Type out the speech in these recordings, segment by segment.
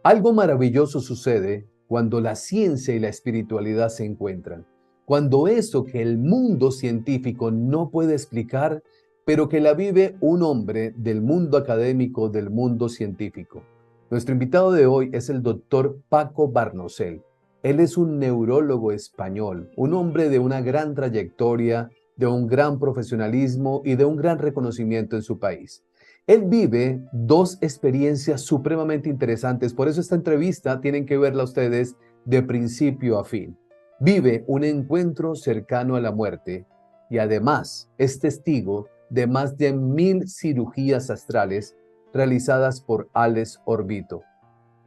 Algo maravilloso sucede cuando la ciencia y la espiritualidad se encuentran. Cuando eso que el mundo científico no puede explicar, pero que la vive un hombre del mundo académico, del mundo científico. Nuestro invitado de hoy es el doctor Paco Barnosell. Él es un neurólogo español, un hombre de una gran trayectoria, de un gran profesionalismo y de un gran reconocimiento en su país. Él vive dos experiencias supremamente interesantes, por eso esta entrevista tienen que verla ustedes de principio a fin. Vive un encuentro cercano a la muerte y además es testigo de más de 1000 cirugías astrales realizadas por Alex Orbito.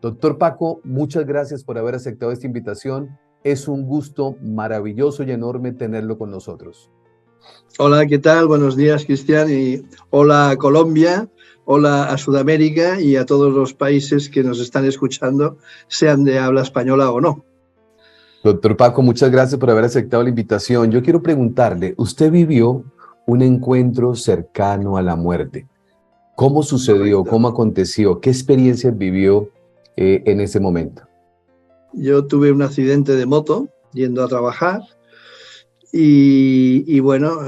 Doctor Paco, muchas gracias por haber aceptado esta invitación. Es un gusto maravilloso y enorme tenerlo con nosotros. Hola, ¿qué tal? Buenos días, Cristian, y hola a Colombia, hola a Sudamérica y a todos los países que nos están escuchando, sean de habla española o no. Doctor Paco, muchas gracias por haber aceptado la invitación. Yo quiero preguntarle, usted vivió un encuentro cercano a la muerte. ¿Cómo sucedió? Correcto. ¿Cómo aconteció? ¿Qué experiencias vivió en ese momento? Yo tuve un accidente de moto yendo a trabajar y bueno,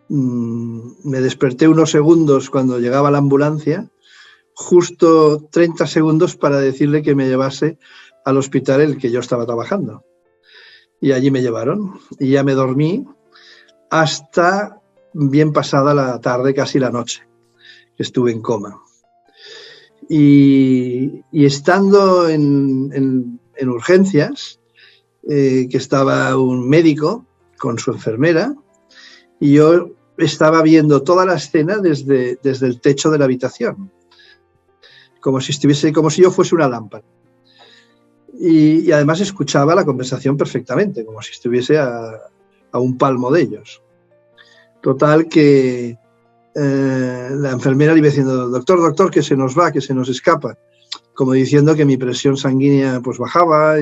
me desperté unos segundos cuando llegaba la ambulancia, justo 30 segundos para decirle que me llevase al hospital en el que yo estaba trabajando. Y allí me llevaron y ya me dormí hasta bien pasada la tarde, casi la noche, que estuve en coma. Y estando en urgencias, que estaba un médico con su enfermera, y yo estaba viendo toda la escena desde el techo de la habitación, como si yo fuese una lámpara. Y además escuchaba la conversación perfectamente, como si estuviese a un palmo de ellos. Total que la enfermera le iba diciendo, doctor, que se nos va, que se nos escapa, como diciendo que mi presión sanguínea pues bajaba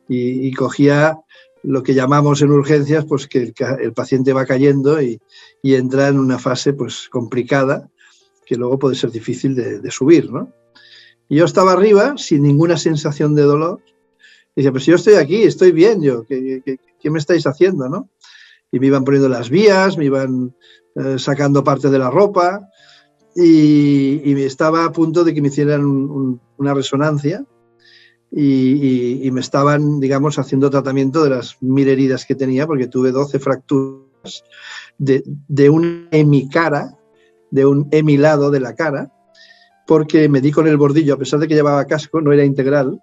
y cogía lo que llamamos en urgencias, pues que el paciente va cayendo y entra en una fase pues complicada, que luego puede ser difícil de subir, ¿no? Y yo estaba arriba sin ninguna sensación de dolor. Y decía, pues yo estoy aquí, estoy bien, ¿qué me estáis haciendo, no? Y me iban poniendo las vías, me iban sacando parte de la ropa y estaba a punto de que me hicieran una resonancia y me estaban, digamos, haciendo tratamiento de las 1000 heridas que tenía, porque tuve 12 fracturas de un hemicara, de un hemilado de la cara, porque me di con el bordillo, a pesar de que llevaba casco, no era integral,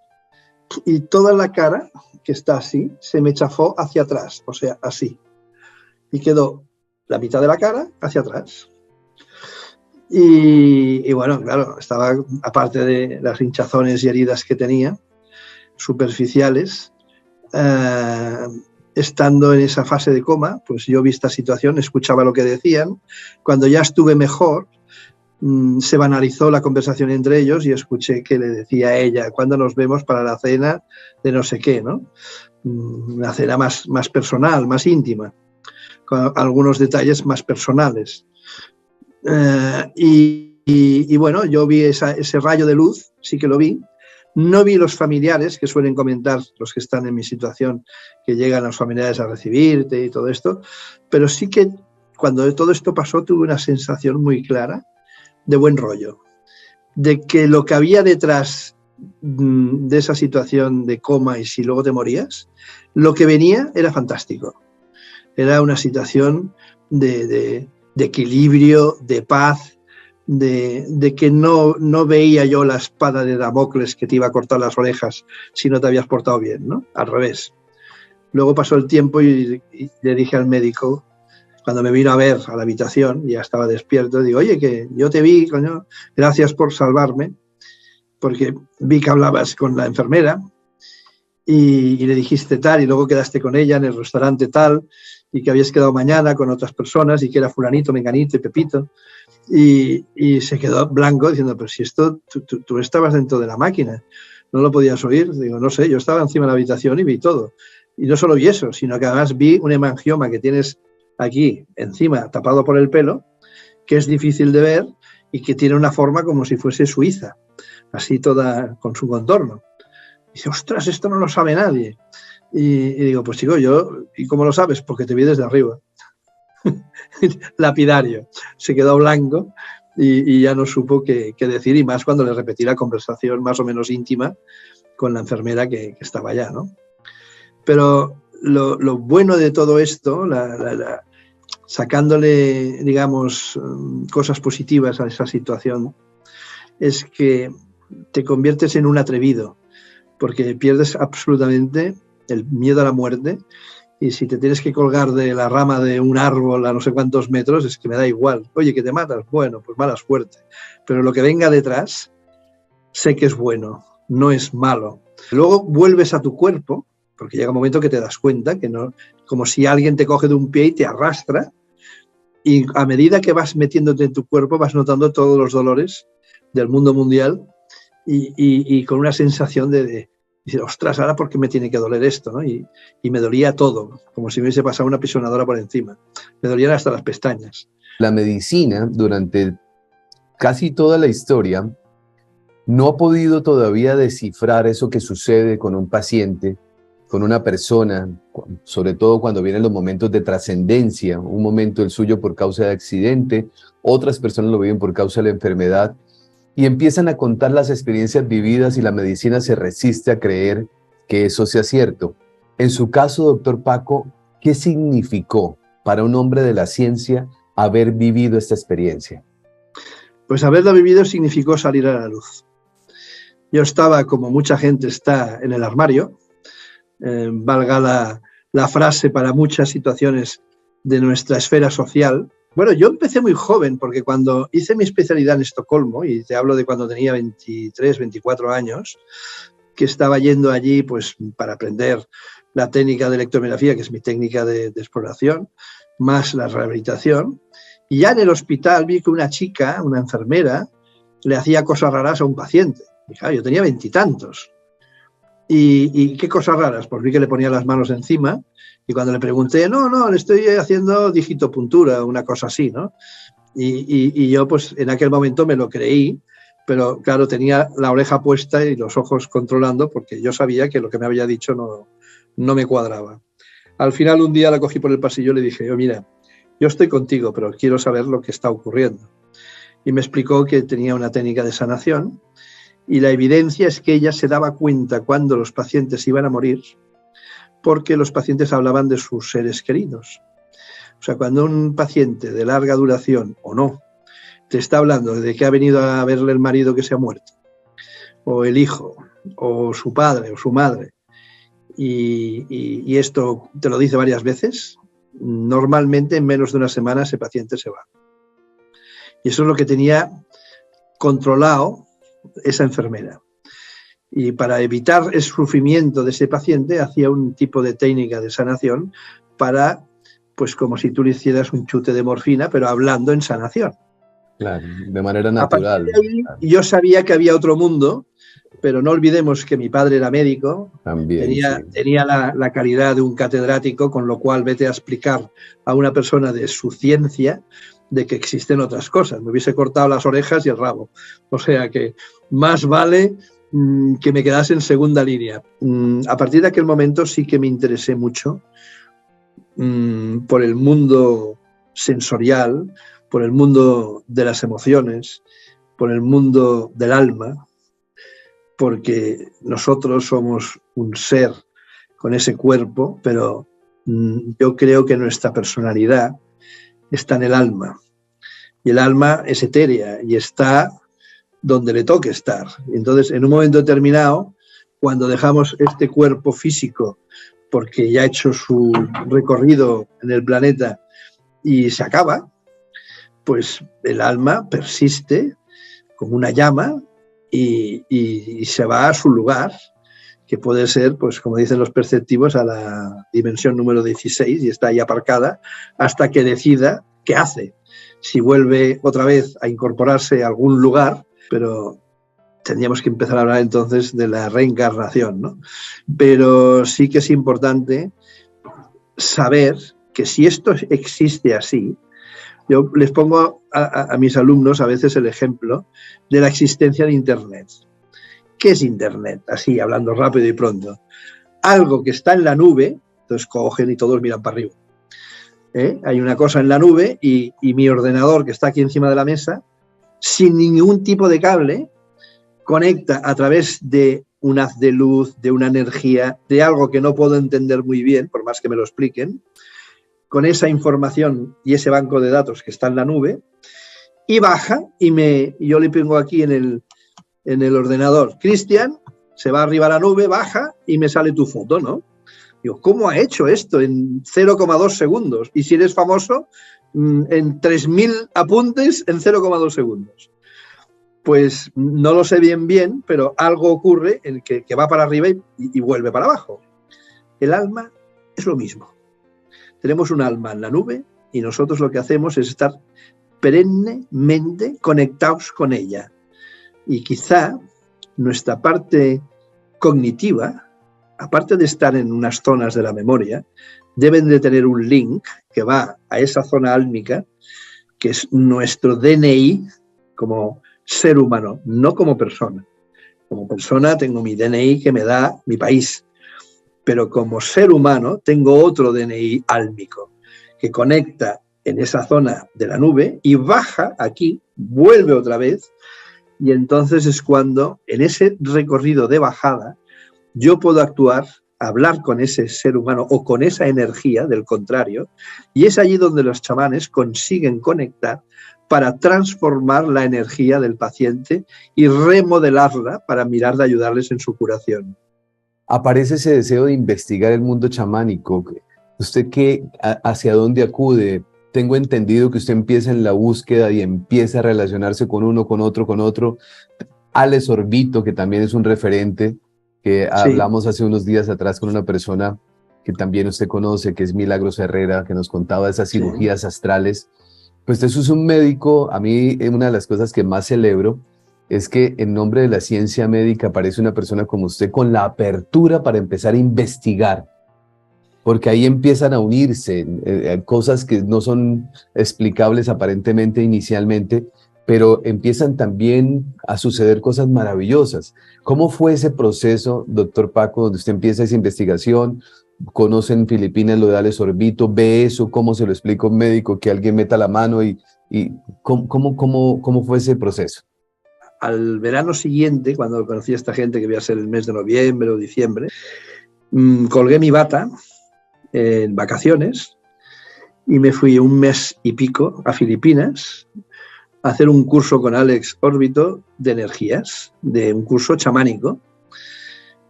y toda la cara, que está así, se me chafó hacia atrás, o sea, así. Y quedó la mitad de la cara hacia atrás. Y bueno, claro, estaba, aparte de las hinchazones y heridas que tenía, superficiales, estando en esa fase de coma, pues yo vi esta situación, escuchaba lo que decían. Cuando ya estuve mejor, se banalizó la conversación entre ellos y escuché que le decía a ella, ¿cuándo nos vemos para la cena de no sé qué, ¿no? Una cena más personal, más íntima, con algunos detalles más personales. Y bueno, yo vi ese rayo de luz, sí que lo vi. No vi los familiares que suelen comentar, los que están en mi situación, que llegan los familiares a recibirte y todo esto, pero sí que cuando todo esto pasó tuve una sensación muy clara de buen rollo, de que lo que había detrás de esa situación de coma y si luego te morías, lo que venía era fantástico. Era una situación de equilibrio, de paz, de que no veía yo la espada de Damocles que te iba a cortar las orejas si no te habías portado bien, ¿no? Al revés. Luego pasó el tiempo y le dije al médico, cuando me vino a ver a la habitación, ya estaba despierto, digo, oye, que yo te vi, coño, gracias por salvarme, porque vi que hablabas con la enfermera y le dijiste tal, y luego quedaste con ella en el restaurante tal, y que habías quedado mañana con otras personas, y que era fulanito, menganito y pepito, y se quedó blanco diciendo, pero si esto, tú estabas dentro de la máquina, no lo podías oír. Digo, no sé, yo estaba encima de la habitación y vi todo. Y no solo vi eso, sino que además vi un hemangioma que tienes aquí encima, tapado por el pelo, que es difícil de ver y que tiene una forma como si fuese suiza. así toda con su contorno. Dice, ostras, esto no lo sabe nadie. Y digo, pues chico, ¿y cómo lo sabes? Porque te vi desde arriba. Lapidario. Se quedó blanco y ya no supo qué decir, y más cuando le repetí la conversación más o menos íntima con la enfermera que estaba allá, ¿no? Pero lo bueno de todo esto, sacándole, digamos, cosas positivas a esa situación, es que te conviertes en un atrevido, porque pierdes absolutamente el miedo a la muerte, y si te tienes que colgar de la rama de un árbol a no sé cuántos metros, es que me da igual. Oye, ¿que te matas? Bueno, pues mala suerte. Pero lo que venga detrás, sé que es bueno, no es malo. Luego vuelves a tu cuerpo, porque llega un momento que te das cuenta que no, como si alguien te coge de un pie y te arrastra, y a medida que vas metiéndote en tu cuerpo vas notando todos los dolores del mundo mundial, y con una sensación de decir, ostras, ¿ahora por qué me tiene que doler esto, ¿no? Y me dolía todo, como si me hubiese pasado una pisonadora por encima. Me dolían hasta las pestañas. La medicina, durante casi toda la historia, no ha podido todavía descifrar eso que sucede con un paciente, con una persona, sobre todo cuando vienen los momentos de trascendencia, un momento el suyo por causa de accidente, otras personas lo viven por causa de la enfermedad, y empiezan a contar las experiencias vividas, y la medicina se resiste a creer que eso sea cierto. En su caso, doctor Paco, ¿qué significó para un hombre de la ciencia haber vivido esta experiencia? Pues haberla vivido significó salir a la luz. Yo estaba, como mucha gente está, en el armario, valga la frase para muchas situaciones de nuestra esfera social. Bueno, yo empecé muy joven, porque cuando hice mi especialidad en Estocolmo, y te hablo de cuando tenía 23, 24 años, que estaba yendo allí pues para aprender la técnica de electromiografía, que es mi técnica de exploración, más la rehabilitación, y ya en el hospital vi que una chica, una enfermera, le hacía cosas raras a un paciente. Y claro, yo tenía 20 y tantos. ¿Y qué cosas raras? Pues vi que le ponía las manos encima, y cuando le pregunté, no, le estoy haciendo digitopuntura, una cosa así, ¿no? Y yo pues en aquel momento me lo creí, pero claro, tenía la oreja puesta y los ojos controlando, porque yo sabía que lo que me había dicho no me cuadraba. Al final un día la cogí por el pasillo y le dije, mira, yo estoy contigo, pero quiero saber lo que está ocurriendo. Y me explicó que tenía una técnica de sanación, y la evidencia es que ella se daba cuenta cuando los pacientes iban a morir, porque los pacientes hablaban de sus seres queridos. O sea, cuando un paciente de larga duración, o no, te está hablando de que ha venido a verle el marido que se ha muerto, o el hijo, o su padre, o su madre, y esto te lo dice varias veces, normalmente en menos de una semana ese paciente se va. Y eso es lo que tenía controlado esa enfermera. Y para evitar el sufrimiento de ese paciente hacía un tipo de técnica de sanación para, pues como si tú le hicieras un chute de morfina, pero hablando en sanación. Claro, de manera natural. A partir de ahí, yo sabía que había otro mundo, pero no olvidemos que mi padre era médico, También, tenía la calidad de un catedrático, con lo cual vete a explicar a una persona de su ciencia de que existen otras cosas. Me hubiese cortado las orejas y el rabo. O sea que más vale que me quedase en segunda línea. A partir de aquel momento sí que me interesé mucho por el mundo sensorial, por el mundo de las emociones, por el mundo del alma, porque nosotros somos un ser con ese cuerpo, pero yo creo que nuestra personalidad está en el alma, y el alma es etérea y está donde le toque estar. Entonces, en un momento determinado, cuando dejamos este cuerpo físico, porque ya ha hecho su recorrido en el planeta y se acaba, pues el alma persiste como una llama y se va a su lugar, que puede ser, pues como dicen los perceptivos, a la dimensión número 16, y está ahí aparcada hasta que decida qué hace. Si vuelve otra vez a incorporarse a algún lugar, pero tendríamos que empezar a hablar entonces de la reencarnación, ¿no? Pero sí que es importante saber que si esto existe así, yo les pongo a mis alumnos a veces el ejemplo de la existencia de Internet. ¿Qué es Internet? Así, hablando rápido y pronto. Algo que está en la nube, entonces cogen y todos miran para arriba. Hay una cosa en la nube y mi ordenador, que está aquí encima de la mesa, sin ningún tipo de cable, conecta a través de un haz de luz, de una energía, de algo que no puedo entender muy bien, por más que me lo expliquen, con esa información y ese banco de datos que está en la nube, y baja, y yo le pongo aquí en el ordenador, Cristian, se va arriba a la nube, baja, y me sale tu foto, ¿no? Digo, ¿cómo ha hecho esto en 0,2 segundos? Y si eres famoso, en 3.000 apuntes en 0,2 segundos. Pues no lo sé bien, pero algo ocurre en que va para arriba y vuelve para abajo. El alma es lo mismo. Tenemos un alma en la nube y nosotros lo que hacemos es estar perennemente conectados con ella. Y quizá nuestra parte cognitiva, aparte de estar en unas zonas de la memoria, deben de tener un link que va a esa zona álmica, que es nuestro DNI como ser humano, no como persona. Como persona tengo mi DNI que me da mi país, pero como ser humano tengo otro DNI álmico que conecta en esa zona de la nube y baja aquí, vuelve otra vez, y entonces es cuando en ese recorrido de bajada yo puedo actuar, hablar con ese ser humano o con esa energía del contrario, y es allí donde los chamanes consiguen conectar para transformar la energía del paciente y remodelarla para mirar de ayudarles en su curación. Aparece ese deseo de investigar el mundo chamánico. ¿Usted hacia dónde acude? Tengo entendido que usted empieza en la búsqueda y empieza a relacionarse con uno, con otro. Alex Orbito, que también es un referente, que hablamos hace unos días atrás con una persona que también usted conoce, que es Milagros Herrera, que nos contaba de esas cirugías astrales. Pues eso es un médico. A mí una de las cosas que más celebro es que en nombre de la ciencia médica aparece una persona como usted con la apertura para empezar a investigar, porque ahí empiezan a unirse cosas que no son explicables aparentemente inicialmente, pero empiezan también a suceder cosas maravillosas. ¿Cómo fue ese proceso, doctor Paco, donde usted empieza esa investigación? Conoce en Filipinas lo de Alex Orbito, ve eso, cómo se lo explica un médico, que alguien meta la mano y ¿cómo fue ese proceso? Al verano siguiente, cuando conocí a esta gente, que iba a ser el mes de noviembre o diciembre, colgué mi bata en vacaciones y me fui un mes y pico a Filipinas a hacer un curso con Alex Orbito de energías, de un curso chamánico.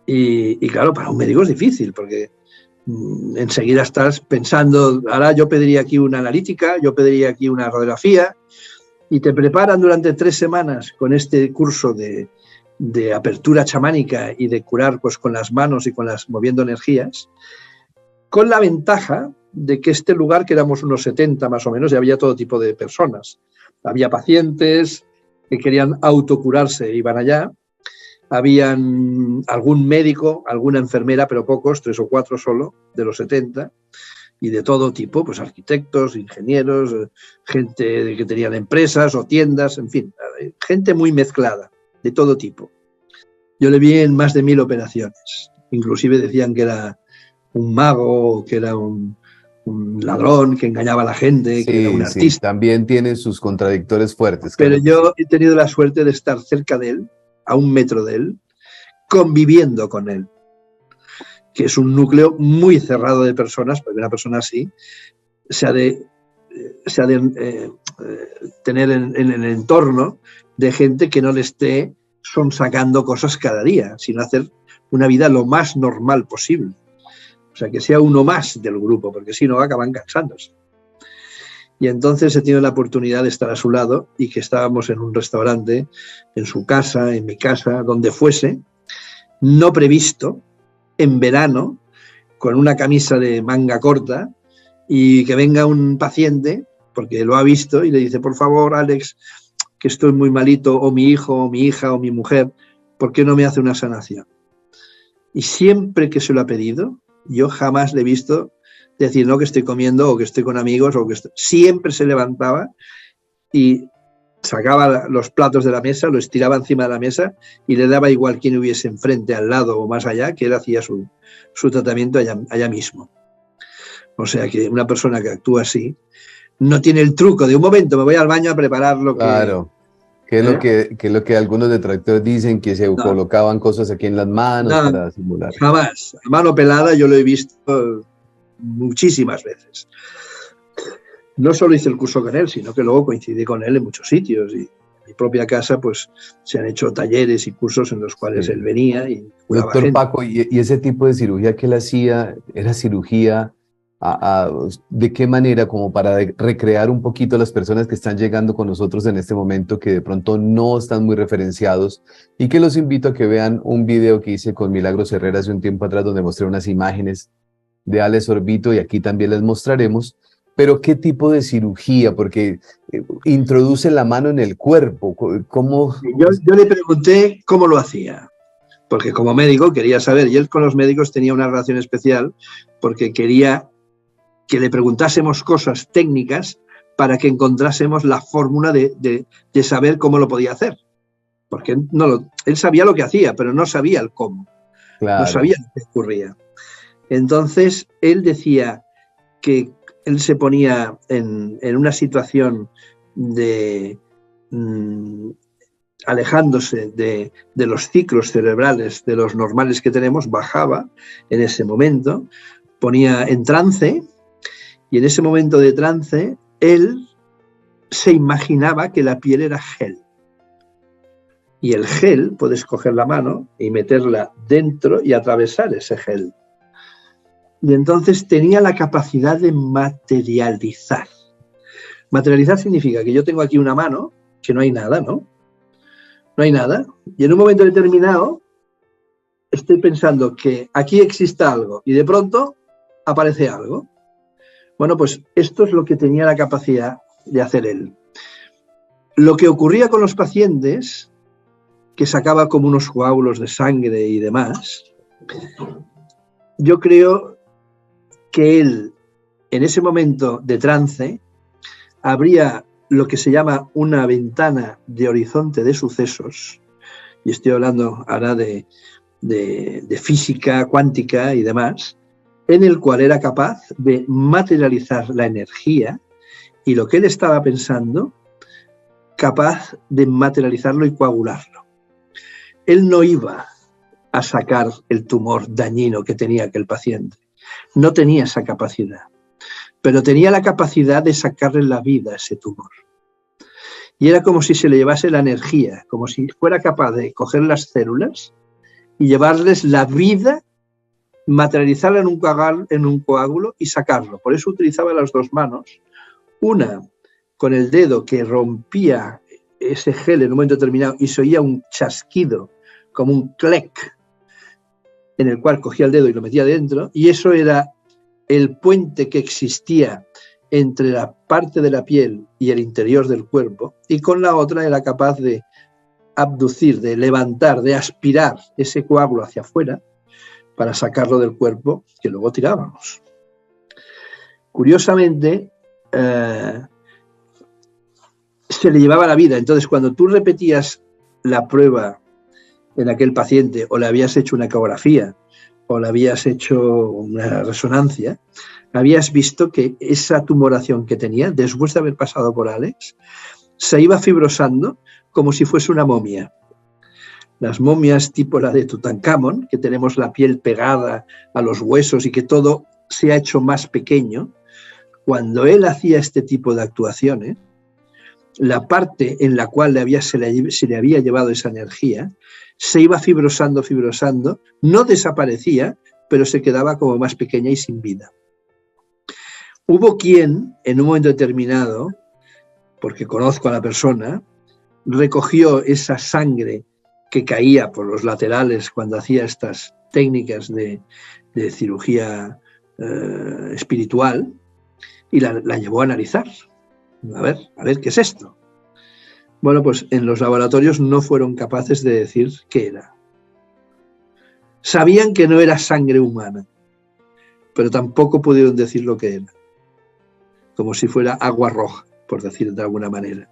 Y claro, para un médico es difícil, porque enseguida estás pensando, ahora yo pediría aquí una analítica, yo pediría aquí una radiografía, y te preparan durante 3 semanas con este curso de apertura chamánica y de curar pues con las manos y moviendo energías, con la ventaja de que este lugar, que éramos unos 70 más o menos, y había todo tipo de personas. Había pacientes que querían autocurarse, iban allá. Habían algún médico, alguna enfermera, pero pocos, 3 o 4 solo, de los 70, y de todo tipo, pues arquitectos, ingenieros, gente que tenían empresas o tiendas, en fin, gente muy mezclada, de todo tipo. Yo le vi en más de 1000 operaciones. Inclusive decían que era un mago, que era un ladrón, que engañaba a la gente, que era un artista. Sí, también tiene sus contradictores fuertes. Pero yo he tenido la suerte de estar cerca de él, a 1 metro de él, conviviendo con él, que es un núcleo muy cerrado de personas, porque una persona así se ha de tener en el entorno de gente que no le esté sonsacando cosas cada día, sino hacer una vida lo más normal posible. O sea, que sea uno más del grupo, porque si no acaban cansándose. Y entonces he tenido la oportunidad de estar a su lado y que estábamos en un restaurante, en su casa, en mi casa, donde fuese, no previsto, en verano, con una camisa de manga corta, y que venga un paciente, porque lo ha visto, y le dice, por favor, Alex, que estoy muy malito, o mi hijo, o mi hija, o mi mujer, ¿por qué no me hace una sanación? Y siempre que se lo ha pedido, yo jamás le he visto decir, no, que estoy comiendo, o que estoy con amigos, o que siempre se levantaba y sacaba los platos de la mesa, lo estiraba encima de la mesa y le daba igual quién hubiese enfrente, al lado o más allá, que él hacía su tratamiento allá mismo. O sea que una persona que actúa así no tiene el truco de un momento, me voy al baño a preparar lo que... Claro, que es lo que algunos detractores dicen, que se colocaban cosas aquí en las manos para simular. Jamás. A mano pelada yo lo he visto muchísimas veces. No solo hice el curso con él, sino que luego coincidí con él en muchos sitios. Y en mi propia casa, pues, se han hecho talleres y cursos en los cuales él venía y curaba Doctor gente. Paco, ¿y ese tipo de cirugía que él hacía, era cirugía de qué manera, como para recrear un poquito a las personas que están llegando con nosotros en este momento, que de pronto no están muy referenciados, y que los invito a que vean un video que hice con Milagros Herrera hace un tiempo atrás, donde mostré unas imágenes de Alex Orbito, y aquí también les mostraremos? Pero ¿qué tipo de cirugía? Porque introduce la mano en el cuerpo. ¿Cómo? Yo le pregunté cómo lo hacía, porque como médico quería saber, y él con los médicos tenía una relación especial, porque quería que le preguntásemos cosas técnicas para que encontrásemos la fórmula de saber cómo lo podía hacer. Porque él sabía lo que hacía, pero no sabía el cómo. Claro. No sabía lo que ocurría. Entonces, él decía que él se ponía en una situación de alejándose de los ciclos cerebrales, de los normales que tenemos, bajaba en ese momento, ponía en trance, y en ese momento de trance, él se imaginaba que la piel era gel. Y el gel, puedes coger la mano y meterla dentro y atravesar ese gel. Y entonces tenía la capacidad de materializar. Materializar significa que yo tengo aquí una mano, que no hay nada, ¿no? No hay nada. Y en un momento determinado estoy pensando que aquí existe algo y de pronto aparece algo. Bueno, pues esto es lo que tenía la capacidad de hacer él. Lo que ocurría con los pacientes, que sacaba como unos coágulos de sangre y demás, yo creo que él, en ese momento de trance, abría lo que se llama una ventana de horizonte de sucesos, y estoy hablando ahora de física cuántica y demás, en el cual era capaz de materializar la energía y lo que él estaba pensando, capaz de materializarlo y coagularlo. Él no iba a sacar el tumor dañino que tenía aquel paciente. No tenía esa capacidad, pero tenía la capacidad de sacarle la vida a ese tumor. Y era como si se le llevase la energía, como si fuera capaz de coger las células y llevarles la vida, materializarla en un coágulo y sacarlo. Por eso utilizaba las dos manos, una con el dedo que rompía ese gel en un momento determinado y se oía un chasquido, como un clic, en el cual cogía el dedo y lo metía dentro, y eso era el puente que existía entre la parte de la piel y el interior del cuerpo, y con la otra era capaz de abducir, de levantar, de aspirar ese coágulo hacia afuera para sacarlo del cuerpo, que luego tirábamos. Curiosamente, se le llevaba la vida. Entonces, cuando tú repetías la prueba en aquel paciente, o le habías hecho una ecografía, o le habías hecho una resonancia, habías visto que esa tumoración que tenía, después de haber pasado por Alex, se iba fibrosando como si fuese una momia. Las momias tipo la de Tutankamón, que tenemos la piel pegada a los huesos y que todo se ha hecho más pequeño, cuando él hacía este tipo de actuaciones, la parte en la cual se le había llevado esa energía se iba fibrosando, no desaparecía, pero se quedaba como más pequeña y sin vida. Hubo quien, en un momento determinado, porque conozco a la persona, recogió esa sangre que caía por los laterales cuando hacía estas técnicas de cirugía espiritual y la llevó a analizar. A ver, ¿qué es esto? Bueno, pues en los laboratorios no fueron capaces de decir qué era. Sabían que no era sangre humana, pero tampoco pudieron decir lo que era. Como si fuera agua roja, por decir de alguna manera.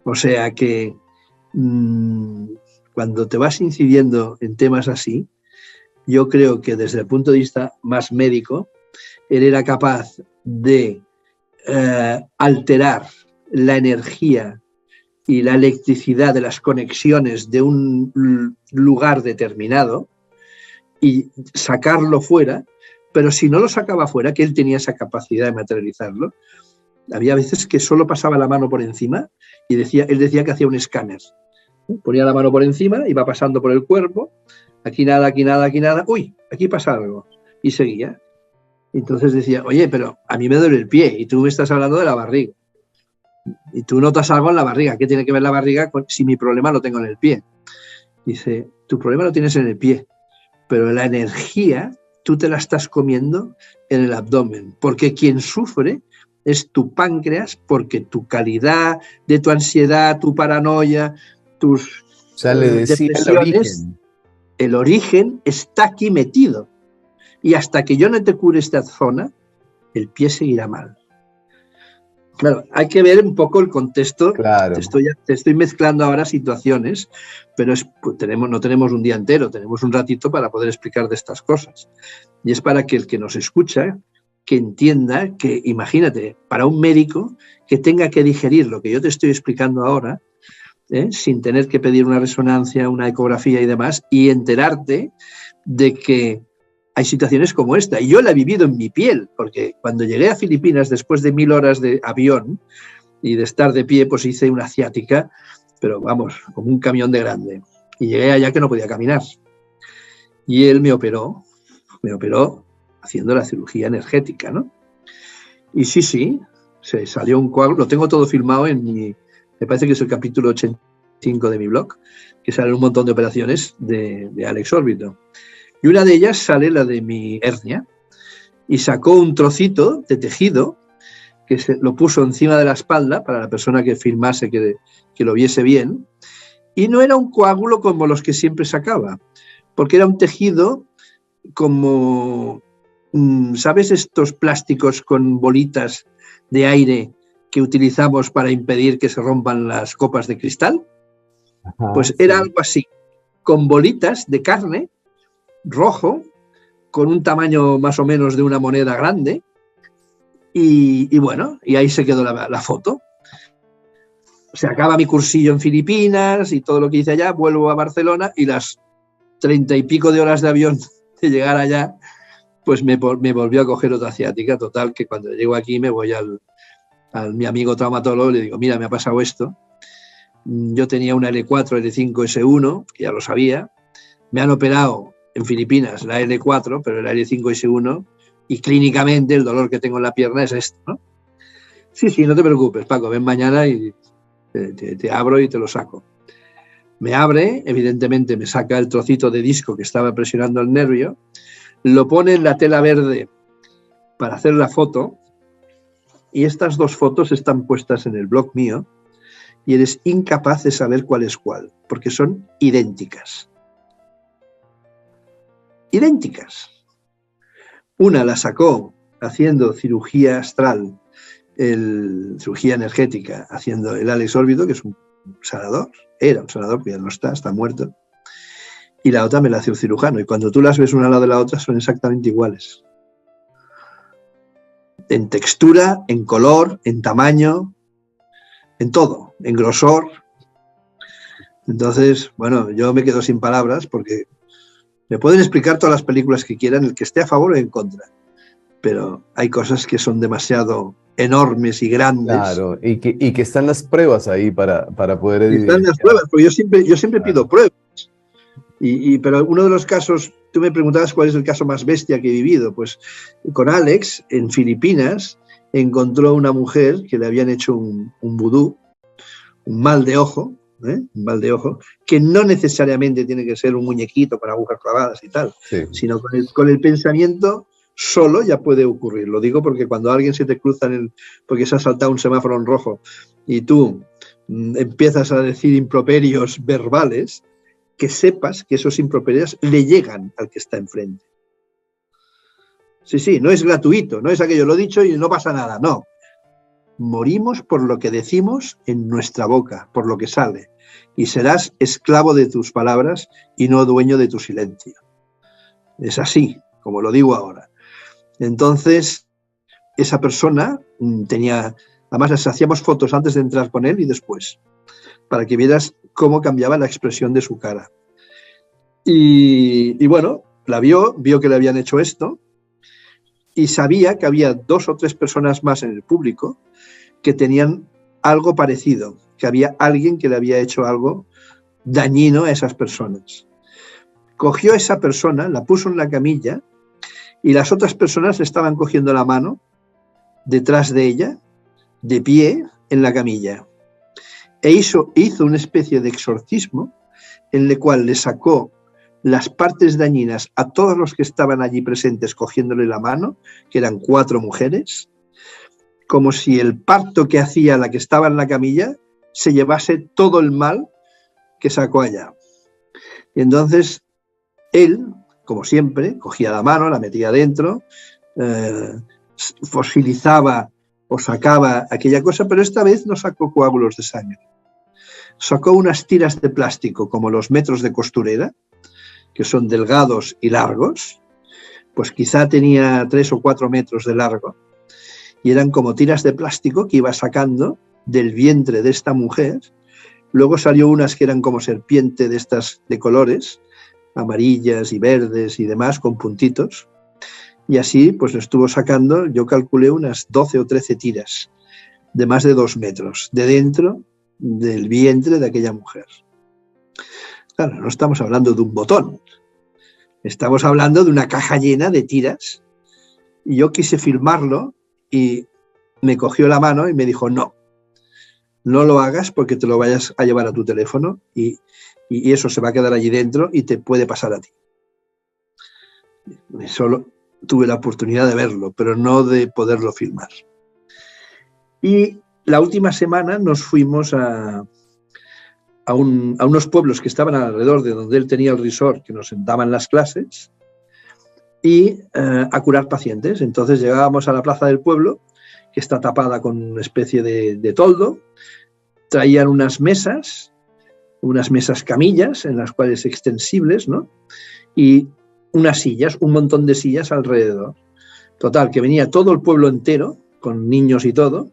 O sea que cuando te vas incidiendo en temas así, yo creo que desde el punto de vista más médico, él era capaz de alterar la energía y la electricidad de las conexiones de un lugar determinado y sacarlo fuera, pero si no lo sacaba fuera, que él tenía esa capacidad de materializarlo, había veces que solo pasaba la mano por encima y él decía que hacía un escáner. Ponía la mano por encima, iba pasando por el cuerpo, aquí nada, aquí nada, aquí nada, uy, aquí pasa algo, y seguía. Entonces decía, oye, pero a mí me duele el pie y tú me estás hablando de la barriga. Y tú notas algo en la barriga. ¿Qué tiene que ver la barriga si mi problema lo tengo en el pie? Dice, tu problema lo tienes en el pie, pero la energía tú te la estás comiendo en el abdomen, porque quien sufre es tu páncreas, porque tu calidad de tu ansiedad, tu paranoia, tus O sea, le decía depresiones, el origen está aquí metido. Y hasta que yo no te cure esta zona, el pie seguirá mal. Claro, hay que ver un poco el contexto. Claro. Te estoy mezclando ahora situaciones, pero no tenemos un día entero, tenemos un ratito para poder explicar de estas cosas. Y es para que el que nos escucha, que entienda que, imagínate, para un médico que tenga que digerir lo que yo te estoy explicando ahora, sin tener que pedir una resonancia, una ecografía y demás, y enterarte de que hay situaciones como esta, y yo la he vivido en mi piel, porque cuando llegué a Filipinas, después de 1000 horas de avión y de estar de pie, pues hice una ciática, pero vamos, como un camión de grande. Y llegué allá que no podía caminar. Y él me operó haciendo la cirugía energética, ¿no? Y sí, se salió un coágulo, lo tengo todo filmado me parece que es el capítulo 85 de mi blog, que sale un montón de operaciones de Alex Órbito. Y una de ellas sale la de mi hernia, y sacó un trocito de tejido que lo puso encima de la espalda para la persona que filmase, que lo viese bien, y no era un coágulo como los que siempre sacaba, porque era un tejido como, ¿sabes estos plásticos con bolitas de aire que utilizamos para impedir que se rompan las copas de cristal? Ajá, pues era algo así, con bolitas de carne, rojo, con un tamaño más o menos de una moneda grande, y bueno, y ahí se quedó la foto. Se acaba mi cursillo en Filipinas y todo lo que hice allá, vuelvo a Barcelona y las 30 y pico de horas de avión de llegar allá, pues me volvió a coger otra ciática. Total, que cuando llego aquí me voy al mi amigo traumatólogo y le digo, mira, me ha pasado esto. Yo tenía una L4, L5, S1, que ya lo sabía. Me han operado en Filipinas la L4, pero la L5, S1, y clínicamente el dolor que tengo en la pierna es esto, ¿no? Sí, no te preocupes, Paco, ven mañana y te abro y te lo saco. Me abre, evidentemente me saca el trocito de disco que estaba presionando el nervio, lo pone en la tela verde para hacer la foto, y estas dos fotos están puestas en el blog mío, y eres incapaz de saber cuál es cuál, porque son idénticas. Idénticas. Una la sacó haciendo cirugía astral, cirugía energética, haciendo el Alex Órbito, que es un sanador, era un sanador, que ya no está muerto, y la otra me la hace un cirujano, y cuando tú las ves una al lado de la otra son exactamente iguales. En textura, en color, en tamaño, en todo, en grosor. Entonces, bueno, yo me quedo sin palabras porque me pueden explicar todas las películas que quieran, el que esté a favor o en contra, pero hay cosas que son demasiado enormes y grandes. Claro, y que están las pruebas ahí para poder evidenciar. Están las pruebas, porque yo siempre pido pruebas. Pero uno de los casos, tú me preguntabas cuál es el caso más bestia que he vivido. Pues con Alex, en Filipinas, encontró una mujer que le habían hecho un vudú, un mal de ojo, que no necesariamente tiene que ser un muñequito con agujas clavadas y tal, sí, sino con el pensamiento solo ya puede ocurrir. Lo digo porque cuando alguien se te cruza porque se ha saltado un semáforo en rojo y tú empiezas a decir improperios verbales, que sepas que esos improperios le llegan al que está enfrente. Sí, no es gratuito, no es aquello, lo he dicho y no pasa nada, no. morimos por lo que decimos en nuestra boca, por lo que sale, y serás esclavo de tus palabras y no dueño de tu silencio. Es así, como lo digo ahora. Entonces, esa persona tenía, además les hacíamos fotos antes de entrar con él y después, para que vieras cómo cambiaba la expresión de su cara. Y bueno, la vio que le habían hecho esto, y sabía que había 2 o 3 personas más en el público que tenían algo parecido, que había alguien que le había hecho algo dañino a esas personas. Cogió a esa persona, la puso en la camilla, y las otras personas le estaban cogiendo la mano detrás de ella, de pie, en la camilla. E hizo una especie de exorcismo en el cual le sacó las partes dañinas a todos los que estaban allí presentes cogiéndole la mano, que eran 4 mujeres, como si el parto que hacía la que estaba en la camilla se llevase todo el mal que sacó allá. Y entonces él, como siempre, cogía la mano, la metía dentro, fosilizaba o sacaba aquella cosa, pero esta vez no sacó coágulos de sangre. Sacó unas tiras de plástico como los metros de costurera, que son delgados y largos, pues quizá tenía 3 o 4 metros de largo, y eran como tiras de plástico que iba sacando del vientre de esta mujer. Luego salió unas que eran como serpiente de estas de colores, amarillas y verdes y demás, con puntitos, y así pues lo estuvo sacando, yo calculé unas 12 o 13 tiras de más de 2 metros, de dentro del vientre de aquella mujer. Claro, no estamos hablando de un botón, estamos hablando de una caja llena de tiras, y yo quise filmarlo y me cogió la mano y me dijo, no lo hagas porque te lo vayas a llevar a tu teléfono y eso se va a quedar allí dentro y te puede pasar a ti. Solo tuve la oportunidad de verlo, pero no de poderlo filmar. Y la última semana nos fuimos a unos pueblos que estaban alrededor de donde él tenía el resort, que nos sentaban las clases, y a curar pacientes. Entonces llegábamos a la plaza del pueblo, que está tapada con una especie de toldo, traían unas mesas camillas, en las cuales extensibles, ¿no? Y unas sillas, un montón de sillas alrededor. Total, que venía todo el pueblo entero, con niños y todo,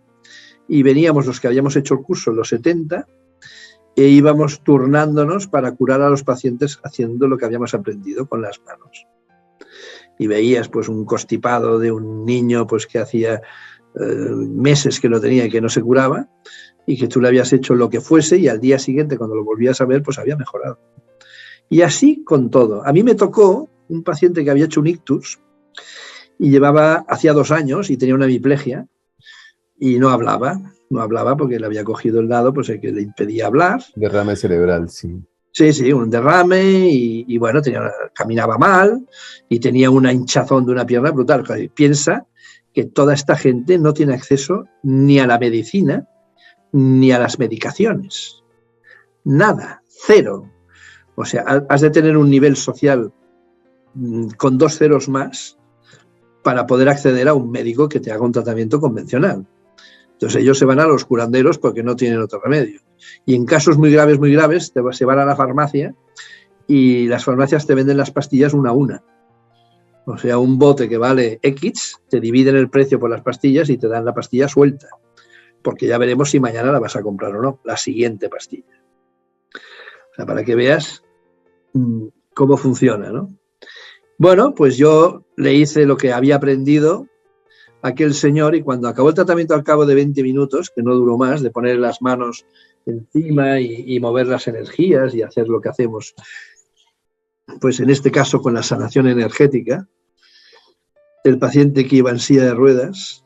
y veníamos los que habíamos hecho el curso, los 70, e íbamos turnándonos para curar a los pacientes haciendo lo que habíamos aprendido con las manos. Y veías pues un constipado de un niño pues que hacía meses que lo tenía y que no se curaba, y que tú le habías hecho lo que fuese y al día siguiente cuando lo volvías a ver pues había mejorado. Y así con todo. A mí me tocó un paciente que había hecho un ictus y hacía 2 años y tenía una hemiplegia y no hablaba porque le había cogido el lado pues el que le impedía hablar. Derrame cerebral, sí. Sí, un derrame y bueno, caminaba mal y tenía una hinchazón de una pierna brutal. Piensa que toda esta gente no tiene acceso ni a la medicina ni a las medicaciones. Nada, 0. O sea, has de tener un nivel social con 2 ceros más para poder acceder a un médico que te haga un tratamiento convencional. Entonces ellos se van a los curanderos porque no tienen otro remedio. Y en casos muy graves, se van a la farmacia y las farmacias te venden las pastillas una a una. O sea, un bote que vale X, te dividen el precio por las pastillas y te dan la pastilla suelta. Porque ya veremos si mañana la vas a comprar o no, la siguiente pastilla. O sea, para que veas cómo funciona, ¿no? Bueno, pues yo le hice lo que había aprendido a aquel señor y cuando acabó el tratamiento al cabo de 20 minutos, que no duró más, de poner las manos encima y mover las energías y hacer lo que hacemos, pues en este caso con la sanación energética, el paciente que iba en silla de ruedas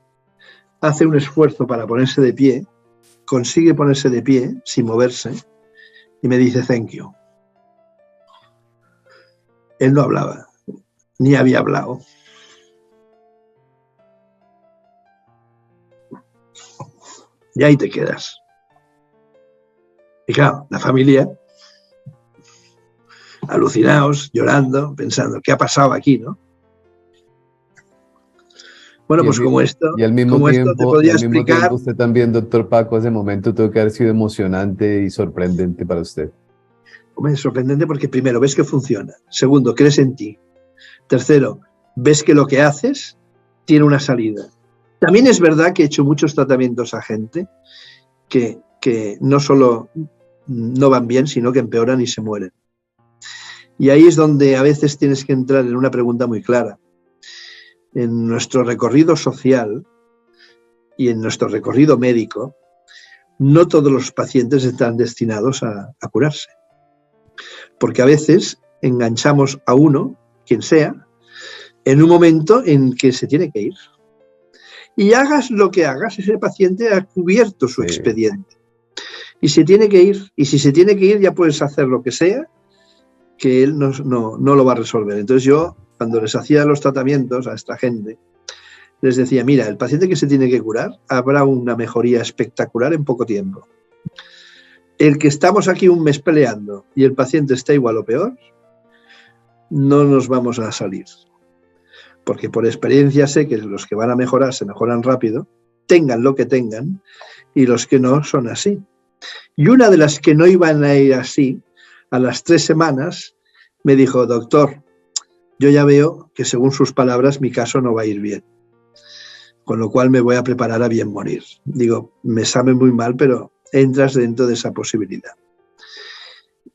hace un esfuerzo para ponerse de pie, consigue ponerse de pie sin moverse y me dice thank you. Él no hablaba, ni había hablado. Y ahí te quedas. Y claro, la familia, alucinados, llorando, pensando, ¿qué ha pasado aquí, no? Bueno, Y pues y al mismo como esto te tiempo, y podría al mismo tiempo explicar. usted también, doctor Paco, ese momento tuvo que haber sido emocionante y sorprendente para usted. Hombre, es sorprendente porque primero ves que funciona, segundo, crees en ti, tercero, ves que lo que haces tiene una salida. También es verdad que he hecho muchos tratamientos a gente que no solo no van bien, sino que empeoran y se mueren. Y ahí es donde a veces tienes que entrar en una pregunta muy clara. En nuestro recorrido social y en nuestro recorrido médico, no todos los pacientes están destinados a curarse. Porque a veces enganchamos a uno, quien sea, en un momento en que se tiene que ir. Y hagas lo que hagas, ese paciente ha cubierto su expediente. Y se tiene que ir. Y si se tiene que ir, ya puedes hacer lo que sea, que él no lo va a resolver. Entonces yo, cuando les hacía los tratamientos a esta gente, les decía, mira, el paciente que se tiene que curar, habrá una mejoría espectacular en poco tiempo. El que estamos aquí un mes peleando y el paciente está igual o peor, no nos vamos a salir. Porque por experiencia sé que los que van a mejorar se mejoran rápido, tengan lo que tengan, y los que no son así. Y una de las que no iban a ir así, a las 3 semanas, me dijo, doctor, yo ya veo que según sus palabras mi caso no va a ir bien. Con lo cual me voy a preparar a bien morir. Digo, me sabe muy mal, pero entras dentro de esa posibilidad.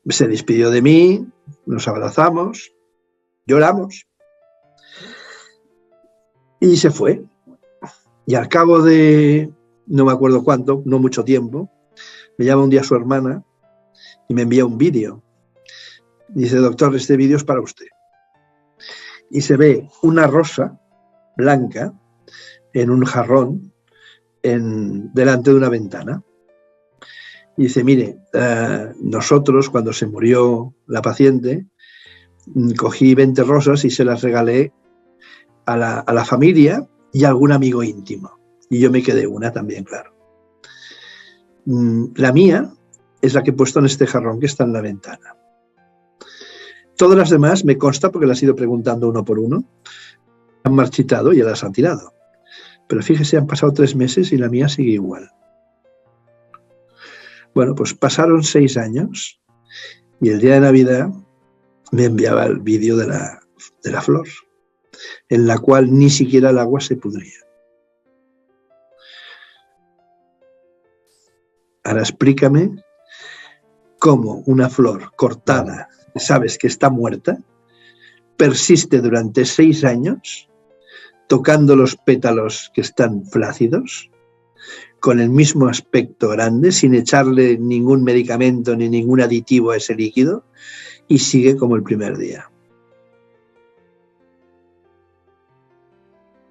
Se despidió de mí, nos abrazamos, lloramos y se fue. Y al cabo de, no me acuerdo cuánto, no mucho tiempo, me llama un día su hermana y me envía un vídeo. Dice, doctor, este vídeo es para usted. Y se ve una rosa blanca en un jarrón delante de una ventana. Y dice, mire, nosotros cuando se murió la paciente, cogí 20 rosas y se las regalé a la familia y a algún amigo íntimo. Y yo me quedé una también, claro. La mía es la que he puesto en este jarrón que está en la ventana. Todas las demás me consta porque las he ido preguntando uno por uno. Han marchitado y ya las han tirado. Pero fíjese, han pasado 3 meses y la mía sigue igual. Bueno, pues pasaron 6 años y el día de Navidad me enviaba el vídeo de la flor, en la cual ni siquiera el agua se pudría. Ahora explícame cómo una flor cortada, sabes que está muerta, persiste durante 6 años tocando los pétalos que están flácidos, con el mismo aspecto grande, sin echarle ningún medicamento ni ningún aditivo a ese líquido, y sigue como el primer día.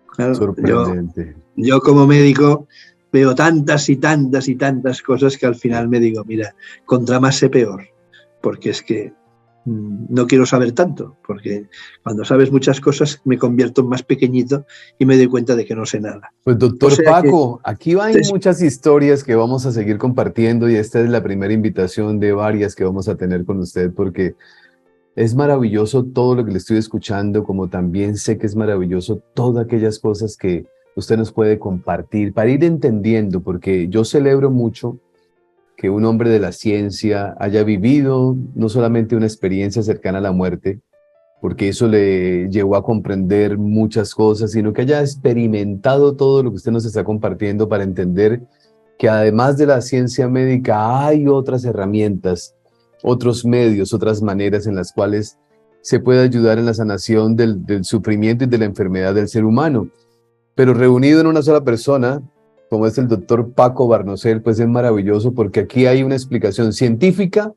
Claro, Sorprendente. yo como médico veo tantas y tantas y tantas cosas que al final me digo, mira, contra más sé peor, porque es que no quiero saber tanto, porque cuando sabes muchas cosas me convierto en más pequeñito y me doy cuenta de que no sé nada. Pues doctor Paco, aquí hay muchas historias que vamos a seguir compartiendo y esta es la primera invitación de varias que vamos a tener con usted porque es maravilloso todo lo que le estoy escuchando, como también sé que es maravilloso todas aquellas cosas que usted nos puede compartir para ir entendiendo, porque yo celebro mucho que un hombre de la ciencia haya vivido no solamente una experiencia cercana a la muerte, porque eso le llevó a comprender muchas cosas, sino que haya experimentado todo lo que usted nos está compartiendo para entender que además de la ciencia médica hay otras herramientas, otros medios, otras maneras en las cuales se puede ayudar en la sanación del sufrimiento y de la enfermedad del ser humano. Pero reunido en una sola persona, como es el doctor Paco Barnosell, pues es maravilloso porque aquí hay una explicación científica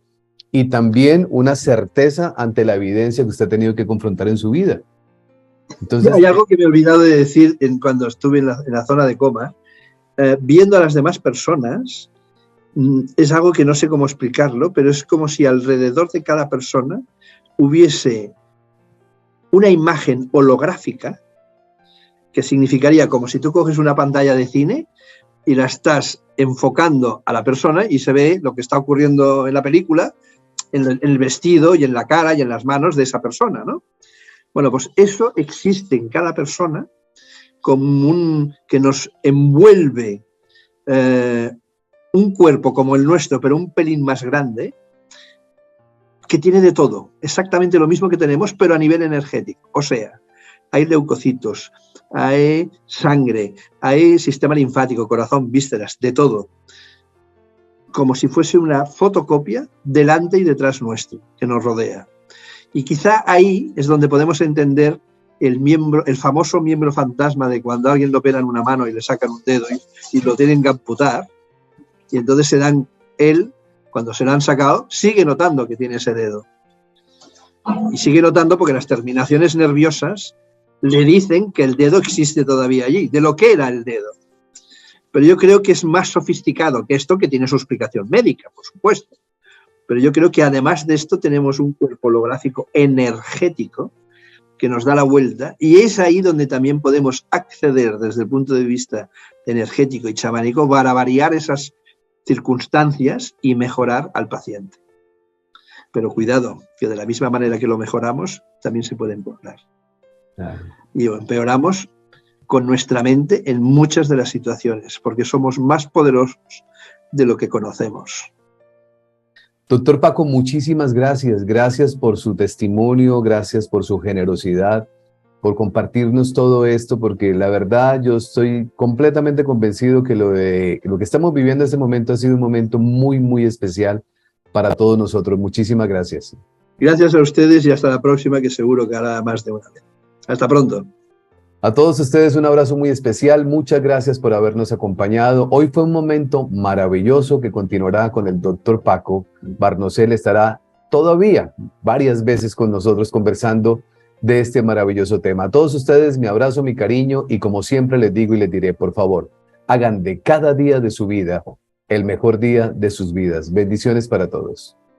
y también una certeza ante la evidencia que usted ha tenido que confrontar en su vida. Entonces, hay algo que me he olvidado de decir cuando estuve en la zona de coma. Viendo a las demás personas, es algo que no sé cómo explicarlo, pero es como si alrededor de cada persona hubiese una imagen holográfica, que significaría como si tú coges una pantalla de cine y la estás enfocando a la persona y se ve lo que está ocurriendo en la película, en el vestido y en la cara y en las manos de esa persona, ¿no? Bueno, pues eso existe en cada persona que nos envuelve un cuerpo como el nuestro, pero un pelín más grande, que tiene de todo, exactamente lo mismo que tenemos, pero a nivel energético. O sea, hay leucocitos, hay sangre, hay sistema linfático, corazón, vísceras, de todo. Como si fuese una fotocopia delante y detrás nuestro, que nos rodea. Y quizá ahí es donde podemos entender el famoso miembro fantasma de cuando a alguien lo operan una mano y le sacan un dedo y lo tienen que amputar, y entonces él, cuando se lo han sacado, sigue notando que tiene ese dedo. Y sigue notando porque las terminaciones nerviosas le dicen que el dedo existe todavía allí, de lo que era el dedo. Pero yo creo que es más sofisticado que esto, que tiene su explicación médica, por supuesto. Pero yo creo que además de esto tenemos un cuerpo holográfico energético que nos da la vuelta, y es ahí donde también podemos acceder desde el punto de vista energético y chamánico para variar esas circunstancias y mejorar al paciente. Pero cuidado, que de la misma manera que lo mejoramos, también se puede empeorar. Y lo empeoramos con nuestra mente en muchas de las situaciones, porque somos más poderosos de lo que conocemos. Doctor Paco, muchísimas gracias. Gracias por su testimonio, gracias por su generosidad, por compartirnos todo esto, porque la verdad yo estoy completamente convencido que lo que estamos viviendo en este momento ha sido un momento muy, muy especial para todos nosotros. Muchísimas gracias. Gracias a ustedes y hasta la próxima, que seguro que hará más de una vez. Hasta pronto. A todos ustedes un abrazo muy especial. Muchas gracias por habernos acompañado. Hoy fue un momento maravilloso que continuará con el doctor Paco. Barnosell estará todavía varias veces con nosotros conversando de este maravilloso tema. A todos ustedes mi abrazo, mi cariño, y como siempre les digo y les diré, por favor, hagan de cada día de su vida el mejor día de sus vidas. Bendiciones para todos.